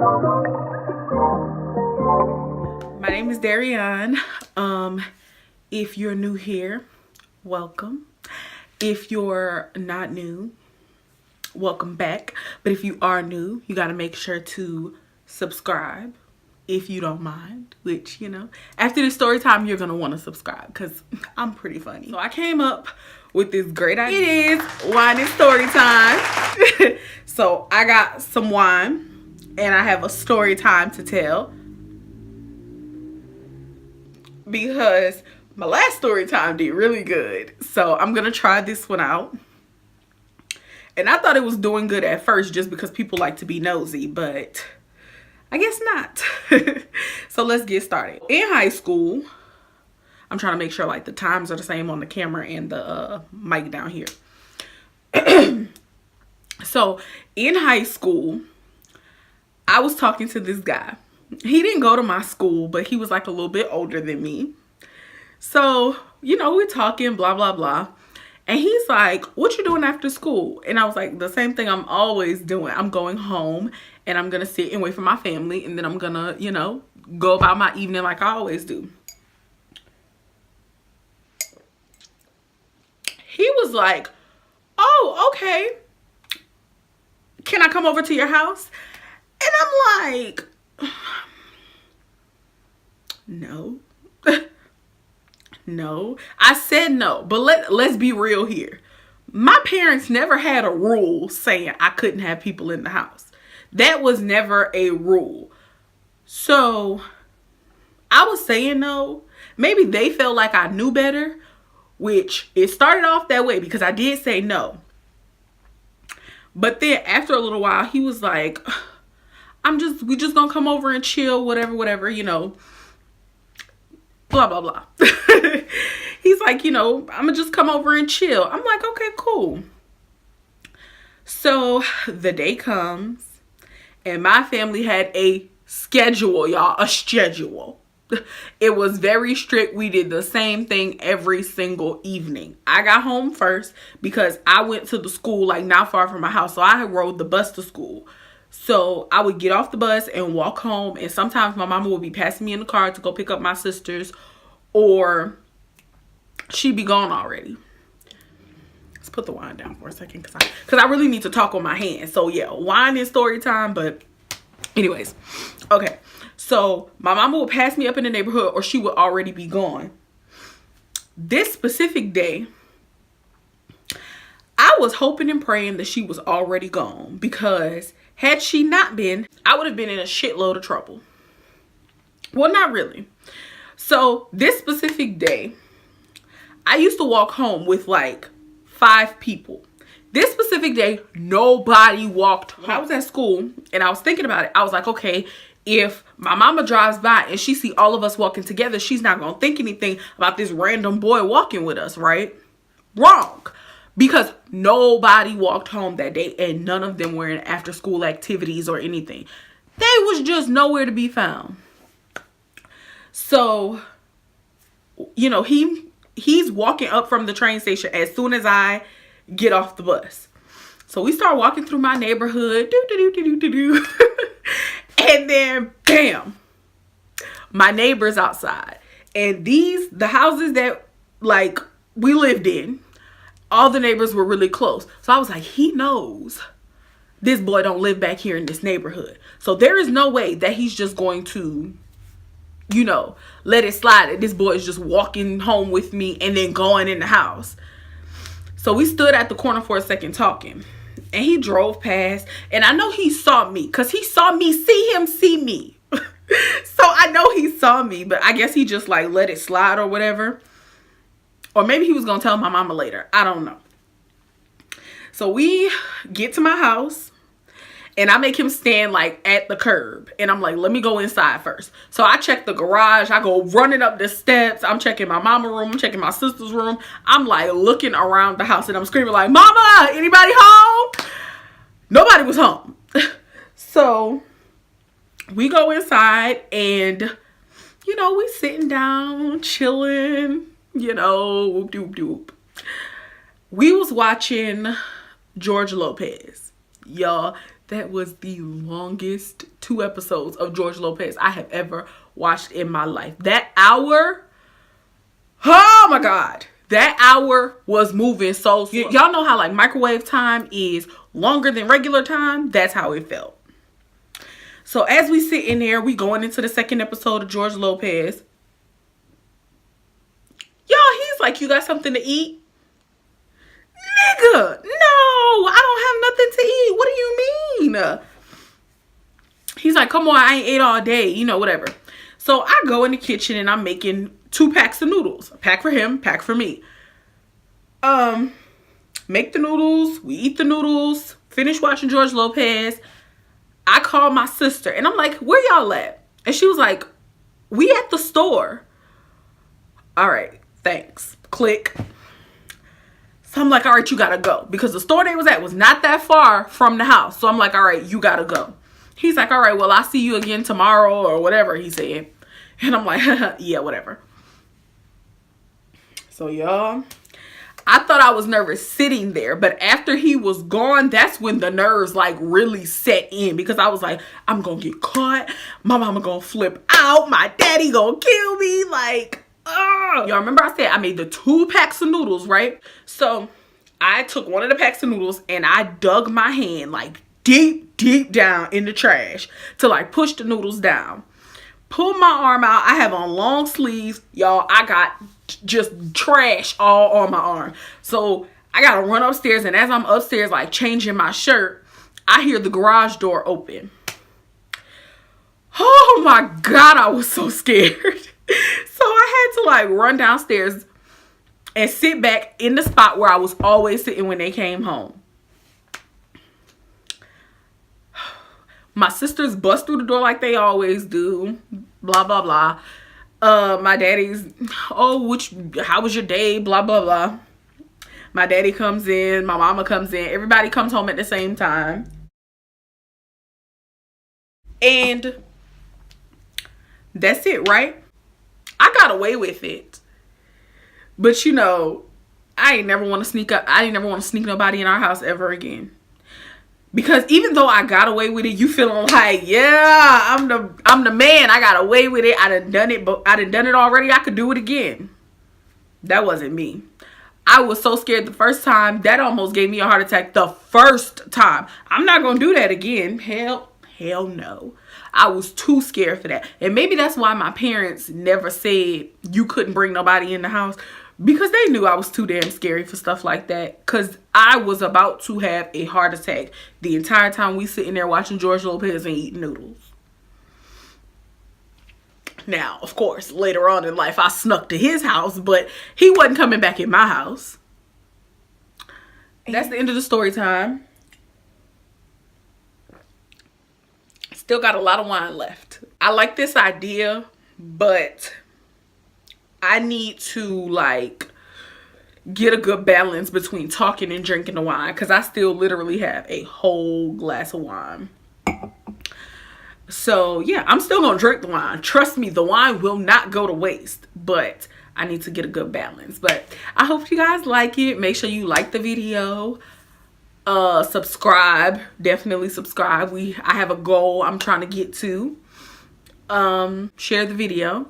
My name is Derrione. If you're new here, welcome. If you're not new, welcome back. But if you are new, you got to make sure to subscribe if you don't mind, which, you know, after this story time, you're going to want to subscribe because I'm pretty funny. So I came up with this great idea. It is wine and story time. So I got some wine and I have a story time to tell because my last story time did really good. So I'm going to try this one out. And I thought it was doing good at first just because people like to be nosy, but I guess not. So let's get started. In high school, I'm trying to make sure like the times are the same on the camera and the mic down here. So in high school, I was talking to this guy. He didn't go to my school, but he was like a little bit older than me. So, you know, we're talking, blah, blah, blah. And he's like, what you doing after school? And I was like, the same thing I'm always doing. I'm going home and I'm going to sit and wait for my family. And then I'm going to, you know, go about my evening like I always do. He was like, oh, okay. Can I come over to your house? And I'm like, no. No. I said no, but let's be real here. My parents never had a rule saying I couldn't have people in the house. That was never a rule. So I was saying no. Maybe they felt like I knew better, which it started off that way because I did say no. But then after a little while, he was like, we just gonna come over and chill, whatever, you know, blah, blah, blah. He's like, you know, I'm gonna just come over and chill. I'm like, okay, cool. So the day comes and my family had a schedule, y'all, a schedule. It was very strict. We did the same thing every single evening. I got home first because I went to the school like not far from my house. So I rode the bus to school. So I would get off the bus and walk home. And sometimes my mama would be passing me in the car to go pick up my sisters, or she'd be gone already. Let's put the wine down for a second because I really need to talk on my hands. So yeah, wine is story time. But anyways, okay. So my mama would pass me up in the neighborhood or she would already be gone. This specific day, I was hoping and praying that she was already gone because had she not been, I would have been in a shitload of trouble. Well, not really. So this specific day, I used to walk home with like 5 people. This specific day, nobody walked home. I was at school and I was thinking about it. I was like, okay, if my mama drives by and she see all of us walking together, she's not going to think anything about this random boy walking with us, right? Wrong. Because nobody walked home that day and none of them were in after school activities or anything. They was just nowhere to be found. So, you know, he's walking up from the train station as soon as I get off the bus. So we start walking through my neighborhood. And then, bam, my neighbor's outside. And the houses that, like, we lived in, all the neighbors were really close. So I was like, he knows this boy don't live back here in this neighborhood. So there is no way that he's just going to, you know, let it slide that this boy is just walking home with me and then going in the house. So we stood at the corner for a second talking. And he drove past. And I know he saw me. Because he saw me see him see me. So I know he saw me. But I guess he just like let it slide or whatever. Or maybe he was going to tell my mama later. I don't know. So we get to my house. And I make him stand like at the curb. And I'm like, let me go inside first. So I check the garage. I go running up the steps. I'm checking my mama room. I'm checking my sister's room. I'm like looking around the house and I'm screaming like, mama, anybody home? Nobody was home. So we go inside and, you know, we sitting down, chilling, you know, whoop doop doop. We was watching George Lopez. Y'all, that was the longest 2 episodes of George Lopez I have ever watched in my life. That hour, oh my God. That hour was moving so slow. Y'all know how like microwave time is longer than regular time? That's how it felt. So as we sit in there, we going into the 2nd episode of George Lopez. Y'all, he's like, you got something to eat? Nigga, no, I don't have nothing to eat. What do you mean? He's like, come on, I ain't ate all day, you know, whatever. So I go in the kitchen and I'm making 2 packs of noodles. A pack for him, pack for me. Make the noodles. We eat the noodles. Finish watching George Lopez. I call my sister and I'm like, where y'all at? And she was like, we at the store. All right, thanks. Click. So I'm like, all right, you gotta go. Because the store they was at was not that far from the house. So I'm like, all right, you gotta go. He's like, all right, well, I'll see you again tomorrow or whatever he said. And I'm like, yeah, whatever. So y'all, I thought I was nervous sitting there. But after he was gone, that's when the nerves like really set in. Because I was like, I'm gonna get caught. My mama gonna flip out. My daddy gonna kill me. Like, y'all remember I said I made the 2 packs of noodles, right? So I took one of the packs of noodles and I dug my hand like deep down in the trash to like push the noodles down. Pull my arm out. I have on long sleeves. Y'all, I got just trash all on my arm. So I gotta run upstairs, and as I'm upstairs like changing my shirt, I hear the garage door open. Oh my God, I was so scared. So I had to like run downstairs and sit back in the spot where I was always sitting when they came home. My sisters bust through the door like they always do. Blah, blah, blah. My daddy's, how was your day? Blah, blah, blah. My daddy comes in. My mama comes in. Everybody comes home at the same time. And that's it, right? I got away with it. But you know, I ain't never want to sneak up. I ain't never want to sneak nobody in our house ever again. Because even though I got away with it, you feeling like, yeah, I'm the man. I got away with it. I done done it, but I done done it already. I could do it again. That wasn't me. I was so scared the first time that almost gave me a heart attack the first time. I'm not gonna do that again. Hell no. I was too scared for that. And maybe that's why my parents never said you couldn't bring nobody in the house. Because they knew I was too damn scary for stuff like that. Because I was about to have a heart attack the entire time we sitting there watching George Lopez and eating noodles. Now, of course, later on in life, I snuck to his house. But he wasn't coming back in my house. That's the end of the story time. Still got a lot of wine left. I like this idea, but I need to like get a good balance between talking and drinking the wine, because I still literally have a whole glass of wine. So yeah, I'm still gonna drink the wine. Trust me, the wine will not go to waste, but I need to get a good balance. But I hope you guys like it. Make sure you like the video. Subscribe. Definitely subscribe. I have a goal I'm trying to get to. Share the video.